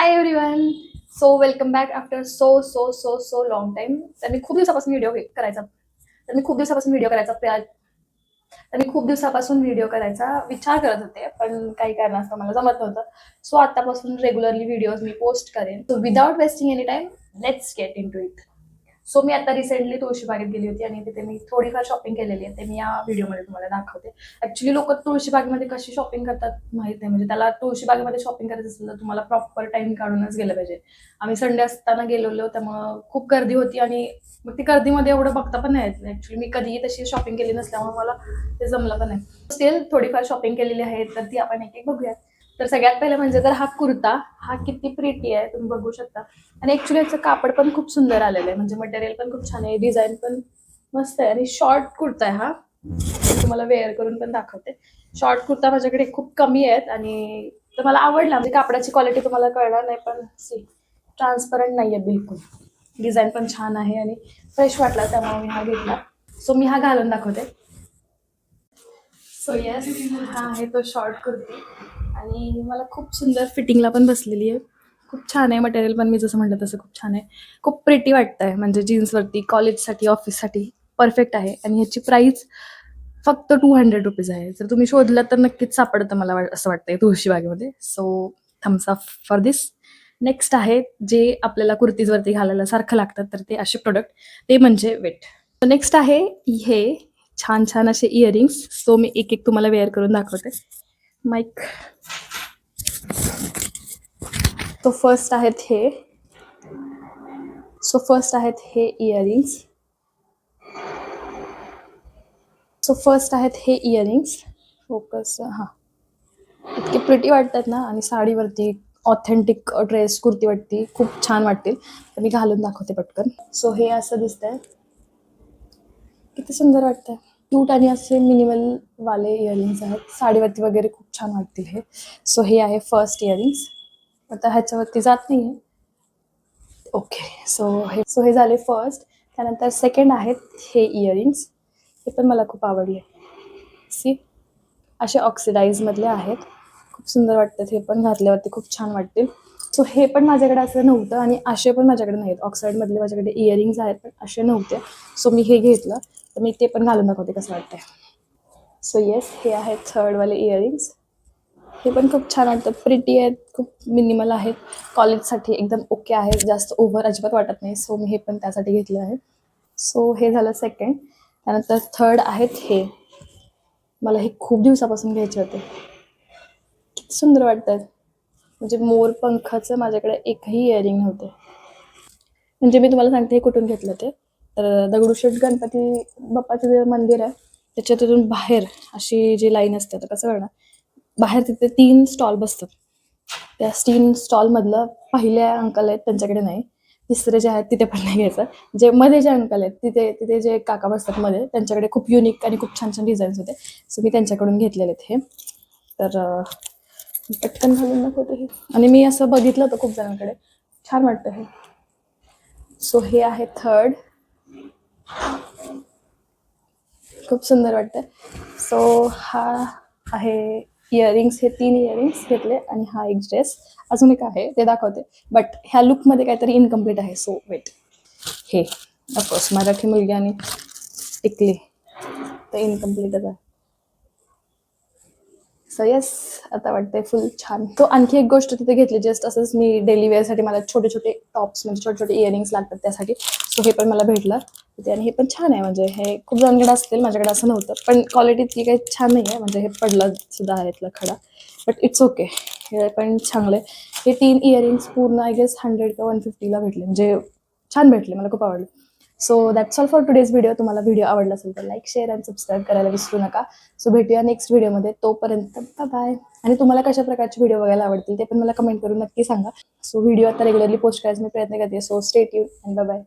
Hi everyone. So welcome back after so so so so long time. तर मी खूप दिवसापासून video करायचा तर मी खूप दिवसापासून व्हिडिओ करायचा प्रया तर मी खूप दिवसापासून व्हिडिओ करायचा विचार करत होते, पण काही कारणास्तव मला जमत नव्हतं. सो आतापासून रेग्युलरली व्हिडिओज मी पोस्ट करेन. So without wasting any time, let's get into it. So मी आता रिसेंटली तुळशीबागेत गेली होती आणि तिथे मी थोडीफार शॉपिंग केलेली आहे. ते मी या व्हिडिओमध्ये तुम्हाला दाखवते. ऍक्च्युली लोक तुळशीबागेमध्ये कशी शॉपिंग करतात माहित नाही. म्हणजे त्याला तुळशीबागेमध्ये शॉपिंग करायचं असेल तर तुम्हाला प्रॉपर टाइम काढूनच गेलं पाहिजे. आम्ही संडे असताना गेलेलो, त्यामुळं खूप गर्दी होती आणि मग ती गर्दीमध्ये एवढं बघता पण नाही येत. ऍक्च्युली मी कधीही तशी शॉपिंग केली नसल्यामुळे मला ते जमलं पण नाही. स्टील थोडीफार शॉपिंग केलेली आहे, तर ती आपण एक एक बघूयात. तर सगळ्यात पहिलं म्हणजे तर हा कुर्ता, हा किती प्रिटी आहे तुम्ही बघू शकता. आणि ऍक्च्युली याचं कापड पण खूप सुंदर आलेलं आहे. म्हणजे मटेरियल पण खूप छान आहे, डिझाईन पण मस्त आहे आणि शॉर्ट कुर्ता आहे हा. मी तुम्हाला वेअर करून पण दाखवते. शॉर्ट कुर्ता माझ्याकडे खूप कमी आहेत आणि तर मला आवडला. म्हणजे कापडाची क्वालिटी तुम्हाला कळणार नाही, पण सी ट्रान्सपरंट नाही आहे बिलकुल. डिझाईन पण छान आहे आणि फ्रेश वाटला, त्यामुळे मी हा घेतला. सो मी हा घालून दाखवते. सो येस, हा आहे तो शॉर्ट कुर्ती आणि मला खूप सुंदर फिटिंगला पण बसलेली आहे. खूप छान आहे मटेरियल पण, मी जसं म्हटलं तसं खूप छान आहे. खूप प्रिटी वाटतंय, म्हणजे जीन्सवरती, कॉलेजसाठी, ऑफिससाठी परफेक्ट आहे. आणि ह्याची प्राइस फक्त ₹200 आहे. जर तुम्ही शोधलं तर नक्कीच सापडतं मला असं वाटतंय तुळशीबागेमध्ये. So thumbs up for this. Next आहे जे आपल्याला कुर्तीजवरती घालायला सारखं लागतं, तर ते असे प्रोडक्ट, ते म्हणजे वेट. नेक्स्ट आहे हे छान छान असे इयरिंग्स. सो मी एक एक तुम्हाला वेअर करून दाखवते. माईक. तो फर्स्ट आहेत हे सो फर्स्ट आहेत हे इयरिंग्स. फोकस. हां, इतके प्रिटी वाटतात ना, आणि साडीवरती ऑथेंटिक ड्रेस कुर्तीवरती खूप छान वाटतील. तर मी घालून दाखवते पटकन. सो हे असं दिसतंय, किती सुंदर वाटतंय. क्यूट आणि असे मिनिमल वाले इयरिंग्स आहेत. साडीवरती वगैरे खूप छान वाटतील हे. सो हे आहे फर्स्ट इयरिंग्स. आता ह्याच्यावरती जात नाहीये. ओके. सो हे झाले फर्स्ट. त्यानंतर सेकंड आहेत हे इयरिंग्स. हे पण मला खूप आवडले. सी, असे ऑक्सिडाईजमधले आहेत. खूप सुंदर वाटतात. हे पण घातल्यावरती खूप छान वाटतील. सो हे पण माझ्याकडे असं नव्हतं आणि असे पण माझ्याकडे नाहीत. ऑक्साईडमधले माझ्याकडे इयरिंग्स आहेत, पण असे नव्हते. सो मी हे घेतलं, तर मी ते पण घालून दाखवते कसं वाटतंय. सो येस, हे आहेत थर्डवाले इयरिंग्स. हे पण खूप छान वाटतं, प्रिटी आहेत, खूप मिनिमल आहेत. कॉलेजसाठी एकदम ओके आहे, जास्त ओव्हर अजिबात वाटत नाही. सो मी हे पण त्यासाठी घेतलं आहे. सो हे झालं सेकंड. त्यानंतर थर्ड आहेत हे. मला हे खूप दिवसापासून घ्यायचे होते. किती सुंदर वाटतात. म्हणजे मोर पंखाचं माझ्याकडे एकही इयरिंग नव्हते. म्हणजे मी तुम्हाला सांगते हे कुठून घेतलं ते. तर दगडूशेठ गणपती बाप्पाचं जे मंदिर आहे, त्याच्यातून बाहेर अशी जी लाईन असते, तर कसं करणार, बाहेर तिथे 3 स्टॉल बसतात. त्या 3 स्टॉलमधलं पहिले अंकल आहेत त्यांच्याकडे नाही, तिसरे जे आहेत तिथे पण नाही घ्यायचं. जे मध्ये जे अंकल आहेत तिथे तिथे जे काका बसतात मध्ये, त्यांच्याकडे खूप युनिक आणि खूप छान छान डिझाईन्स होते. सो मी त्यांच्याकडून घेतलेले आहेत हे. तर पटकन घालून दाखवते हे. आणि मी असं बघितलं होतं खूप जणांकडे, छान वाटतं हे. सो हे आहे थर्ड. खूप सुंदर वाटतं. सो हा आहे इयरिंग्स. हे 3 इयरिंग्स घेतले आणि हा एक ड्रेस. अजून एक आहे ते दाखवते, बट ह्या लुकमध्ये काहीतरी इनकम्प्लीट आहे. So wait. हे ऑफकोर्स मराठी मुलगी आणि टिकली, तर इनकम्प्लीटच आहे. सो येस, आता वाटतंय फुल छान. तो आणखी एक गोष्ट तिथे घेतली जस्ट असंच मी डेली वेअरसाठी. मला छोटे छोटे टॉप्स म्हणजे छोटे छोटे इयरिंग्स लागतात त्यासाठी. सो हे पण मला भेटलं तिथे आणि हे पण छान आहे. म्हणजे हे खूप जणांकडे असतील, माझ्याकडे असं नव्हतं, पण क्वालिटी इतकी काही छान नाही आहे. म्हणजे हे पडलं सुद्धा आहे इथला खडा, बट इट्स ओके. हे पण चांगलं आहे. हे 3 इयरिंग्स पूर्ण आय गेस 100 का 150ला भेटले. म्हणजे छान भेटले, मला खूप आवडलं. So that's all for today's video. तुम्हाला व्हिडिओ आवडला असेल तर लाईक, शेअर आणि सबस्क्राईब करायला विसरू नका. सो भेटूया नेक्स्ट व्हिडिओमध्ये. तोपर्यंत बाय बाय. आणि तुम्हाला कशा प्रकारचे व्हिडिओ बघायला आवडतील ते पण मला कमेंट करून नक्की सांगा. सो व्हिडिओ आता रेग्युलरली पोस्ट करायचा मी प्रयत्न करते. So stay tuned and bye bye.